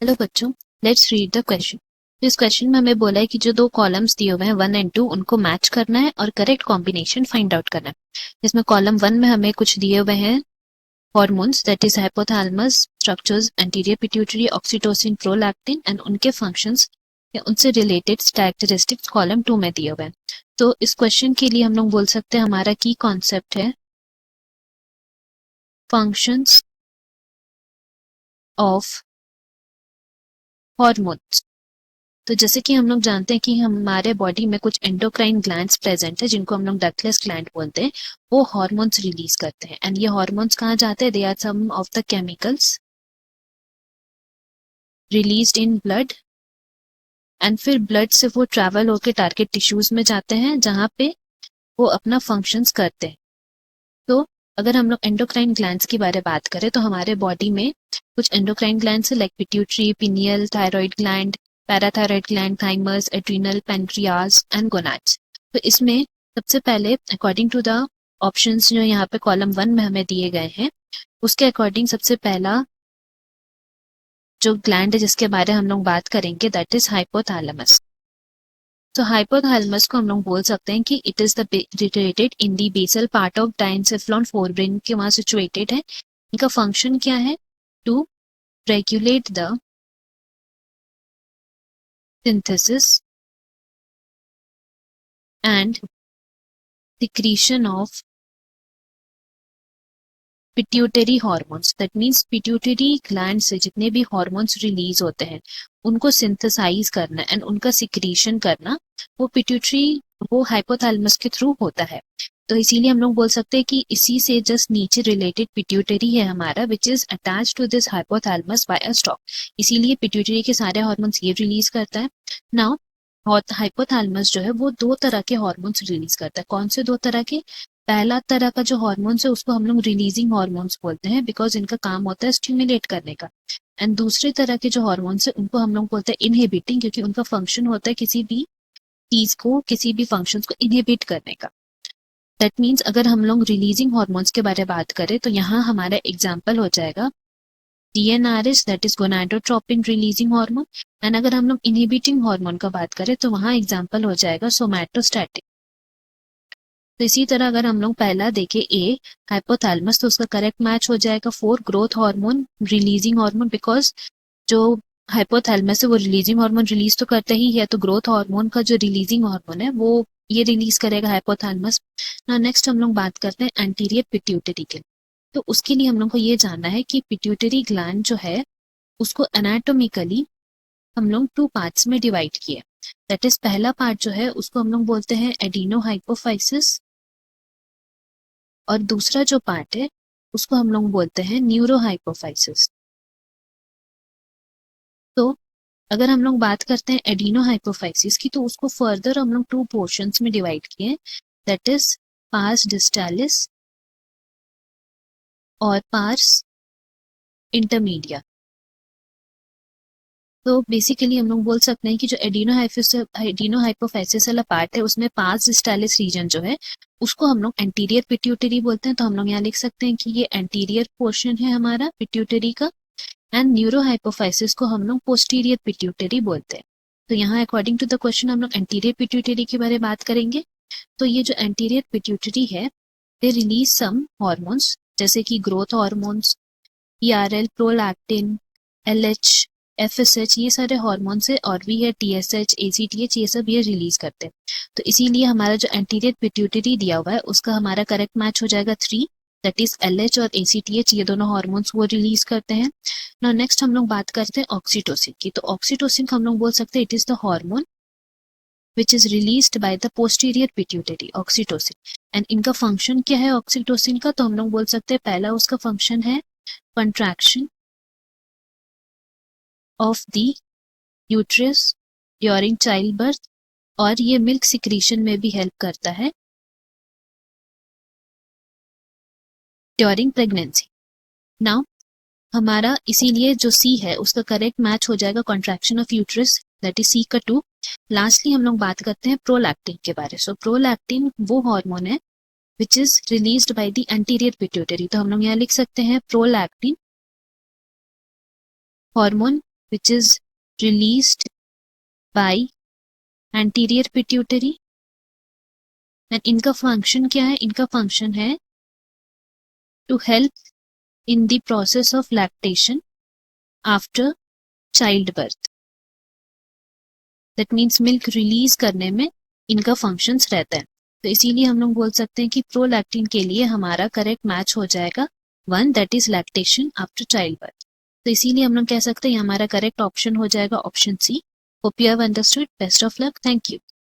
Hello बच्चों, let's read the question. इस question में हमें बोला है कि जो दो कॉलम्स दिए हुए हैं 1 एंड 2 उनको मैच करना है और करेक्ट कॉम्बिनेशन फाइंड आउट करना है। इसमें कॉलम 1 में हमें कुछ दिए हुए हैं hormones, that is hypothalamus, structures, anterior pituitary, oxytocin, prolactin and उनके फंक्शंस या उनसे रिलेटेड कैरेक्टरिस्टिक्स कॉलम 2 में दिए हुए हैं। तो इस क्वेश्चन के लिए हम लोग बोल सकते हैं हमारा की कॉन्सेप्ट है फंक्शंस ऑफ हॉर्मोन्स। तो जैसे कि हम लोग जानते हैं कि हमारे बॉडी में कुछ एंडोक्राइन ग्लैंड्स प्रेजेंट है जिनको हम लोग डक्टलेस ग्लैंड बोलते हैं। वो हार्मोन्स रिलीज करते हैं एंड ये हार्मोन्स कहाँ जाते हैं? They are some of the chemicals released in blood and फिर ब्लड से वो ट्रैवल होकर टारगेट टिश्यूज में जाते हैं जहाँ पे वो अपना फंक्शंस करते हैं। तो अगर हम लोग एंडोक्राइन ग्लैंड्स की बारे में बात करें तो हमारे बॉडी में कुछ एंडोक्राइन ग्लैंड्स है like pituitary, pineal, thyroid gland, parathyroid gland, thymus, adrenal, pancreas and gonads. तो इसमें सबसे पहले अकॉर्डिंग टू द ऑप्शंस जो यहाँ पे कॉलम 1 में हमें दिए गए हैं उसके अकॉर्डिंग सबसे पहला जो ग्लैंड है जिसके बारे में हम लोग बात करेंगे दैट इज हाइपोथैलेमस। तो हाइपोथैलेमस को हम लोग बोल सकते हैं कि it is the situated in the basal part of diencephalon forebrain के वहां सिचुएटेड है। इनका फंक्शन क्या है? To regulate the synthesis and secretion of pituitary hormones. That means pituitary gland से जितने भी हॉर्मोन्स रिलीज होते हैं उनको सिंथेसाइज करना एंड उनका सिक्रीशन करना वो पिट्यूटरी वो हाइपोथैलेमस के थ्रू होता है। तो इसीलिए हम लोग बोल सकते हैं कि इसी से जस्ट नीचे रिलेटेड पिट्यूटरी है हमारा which is attach to this hypothalamus by a stalk. इसीलिए पिट्यूटरी के सारे हॉर्मोन्स ये रिलीज करता है। नाउ हाइपोथैलेमस जो है वो दो तरह के हॉर्मोन्स रिलीज करता है। कौन से दो तरह के? पहला तरह का जो हॉर्मोन्स है उसको हम लोग रिलीजिंग हॉर्मोन्स बोलते हैं बिकॉज इनका काम होता है स्टिमुलेट करने का। एंड दूसरे तरह के जो हॉर्मोन्स है उनको हम लोग बोलते हैं इनहिबिटिंग, क्योंकि उनका फंक्शन होता है किसी भी चीज को, किसी भी फंक्शन को इनहिबिट करने का। दैट मीन्स अगर हम लोग रिलीजिंग हॉर्मोन्स के बारे में बात करें तो यहाँ हमारा एग्जाम्पल हो जाएगा DNRH, that is gonadotropin releasing hormone. And अगर हम लोग इनहिबिटिंग हार्मोन का बात करें तो वहां एग्जाम्पल हो जाएगा सोमैटोस्टैटिन। तो इसी तरह अगर हम लोग पहला देखें ए हाइपोथैलेमस तो उसका करेक्ट मैच हो जाएगा 4 growth hormone releasing hormone, because जो हाइपोथैलेमस है वो रिलीजिंग हार्मोन रिलीज तो करते ही है, तो ग्रोथ हार्मोन का जो रिलीजिंग हार्मोन है वो ये रिलीज करेगा हाइपोथैलेमस। ना नेक्स्ट हम लोग बात करते हैं एंटीरियर पिट्यूटरी के। तो उसके लिए हम लोग को ये जानना है कि पिट्यूटरी ग्लैंड जो है उसको एनाटोमिकली हम लोग 2 पार्ट्स में डिवाइड किए। दैट इज पहला पार्ट जो है उसको हम लोग बोलते हैं एडिनोहाइपोफाइसिस और दूसरा जो पार्ट है उसको हम लोग बोलते हैं न्यूरोहाइपोफाइसिस। तो अगर हम लोग बात करते हैं एडिनोहाइपोफाइसिस की तो उसको फर्दर हम लोग 2 पोर्शंस में डिवाइड किए, दैट इज पार्स डिस्टालिस और पार्स इंटरमीडिया। तो बेसिकली हम लोग बोल सकते हैं कि जो एडिनोहाइपोफाइसिस वाला पार्ट है उसमें पार्स डिस्टालिस रीजन जो है उसको हम लोग एंटीरियर पिट्यूटरी बोलते हैं। तो हम लोग यहाँ लिख सकते हैं कि ये एंटीरियर पोर्शन है हमारा पिट्यूटरी का एंड न्यूरोहाइपोफाइसिस को हम लोग पोस्टीरियर पिट्यूटरी बोलते हैं। तो यहाँ अकॉर्डिंग टू द क्वेश्चन हम लोग एंटीरियर पिट्यूटरी के बारे में बात करेंगे। तो ये जो एंटीरियर पिट्यूटरी है दे रिलीज सम हॉर्मोन्स जैसे कि growth hormones, PRL, prolactin, LH, FSH, ये सारे हॉर्मोन्स है और भी है TSH, ACTH, ये सब ये रिलीज करते हैं। तो इसीलिए हमारा जो एंटीरियर पिट्यूटरी दिया हुआ है उसका हमारा करेक्ट मैच हो जाएगा 3, दैट इज LH और ACTH, ये दोनों हॉर्मोन्स वो रिलीज करते हैं। ना नेक्स्ट हम लोग बात करते हैं ऑक्सीटोसिन की। तो ऑक्सीटोसिन हम लोग बोल सकते हैं it is the hormone which is released by the posterior pituitary, oxytocin. And इनका फंक्शन क्या है ऑक्सीटोसिन का? तो हम लोग बोल सकते हैं पहला उसका फंक्शन है contraction of the uterus during child birth और ये मिल्क सिक्रीशन में भी हेल्प करता है ड्यूरिंग प्रेगनेंसी। नाउ हमारा इसीलिए जो सी है उसका करेक्ट मैच हो जाएगा contraction of uterus, that is C का 2। लास्टली हम लोग बात करते हैं प्रोलैक्टिन के बारे। सो प्रोलैक्टिन वो हार्मोन है which is released by the anterior pituitary. तो हम लोग यहाँ लिख सकते हैं prolactin hormone which is released by anterior pituitary and इनका फंक्शन क्या है? इनका फंक्शन है to help in the process of lactation after childbirth. That means milk release करने में इनका फंक्शंस रहता है. तो इसीलिए हम लोग बोल सकते हैं कि प्रोलैक्टिन के लिए हमारा करेक्ट मैच हो जाएगा one, that is lactation after child birth. तो इसीलिए हम लोग कह सकते हैं हमारा करेक्ट ऑप्शन हो जाएगा option C. Hope you have understood. Best of luck. Thank you.